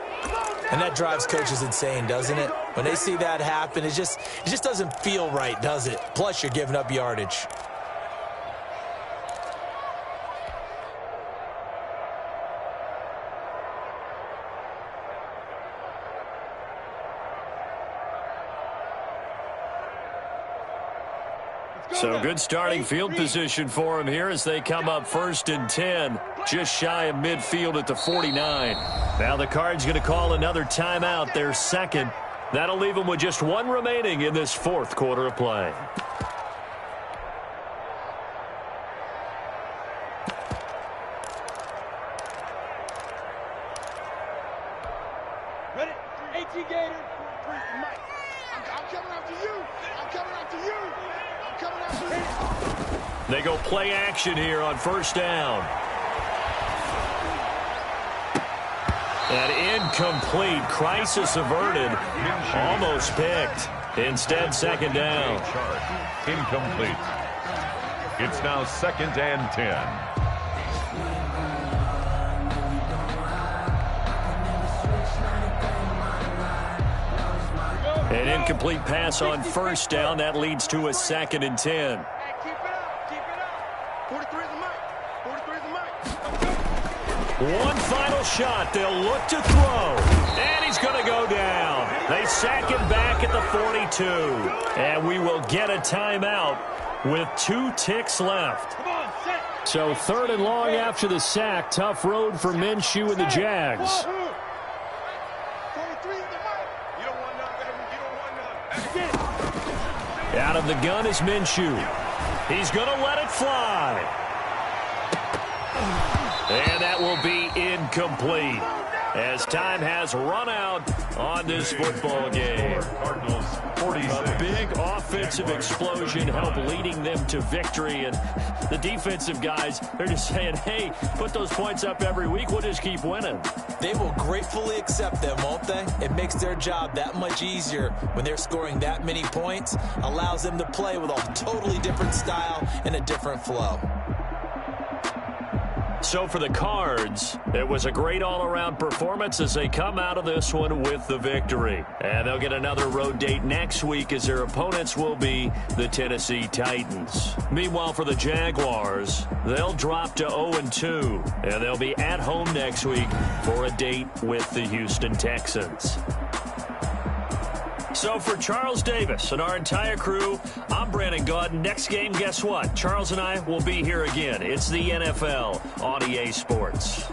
F: And that drives coaches insane, doesn't it? When they see that happen, it just doesn't feel right, does it? Plus, you're giving up yardage.
B: So good starting field position for him here as they come up 1st and 10, just shy of midfield at the 49. Now the Cards going to call another timeout, their second. That'll leave them with just 1 remaining in this 4th quarter of play.
E: Ready? AT Gator. Mike. I'm coming after you. I'm coming after you. I'm coming after you.
B: They go play action here on 1st down. An incomplete, crisis averted, almost picked. Instead, 2nd down.
D: Incomplete. It's now 2nd and 10.
B: An incomplete pass on 1st down. That leads to a 2nd and 10.
E: Hey, keep it up. Keep it up. 43 is the mic. 43 is the mic.
B: One final shot. They'll look to throw. And he's going to go down. They sack him back at the 42. And we will get a timeout with 2 ticks left.
E: Come on, set.
B: So 3rd and long after the sack. Tough road for Minshew and the Jags.
E: 43 is the mic. You don't want none, baby. You don't want none. Let's get it.
B: Out of the gun is Minshew. He's going to let it fly. And that will be incomplete as time has run out on this football game.
D: Cardinals 46.
B: A big offensive explosion helped leading them to victory. And the defensive guys, they're just saying, hey, put those points up every week. We'll just keep winning.
F: They will gratefully accept them, won't they? It makes their job that much easier when they're scoring that many points. Allows them to play with a totally different style and a different flow.
B: So for the Cards, it was a great all-around performance as they come out of this one with the victory. And they'll get another road date next week as their opponents will be the Tennessee Titans. Meanwhile, for the Jaguars, they'll drop to 0-2, and they'll be at home next week for a date with the Houston Texans. So for Charles Davis and our entire crew, I'm Brandon Gaudin. Next game, guess what? Charles and I will be here again. It's the NFL on EA Sports.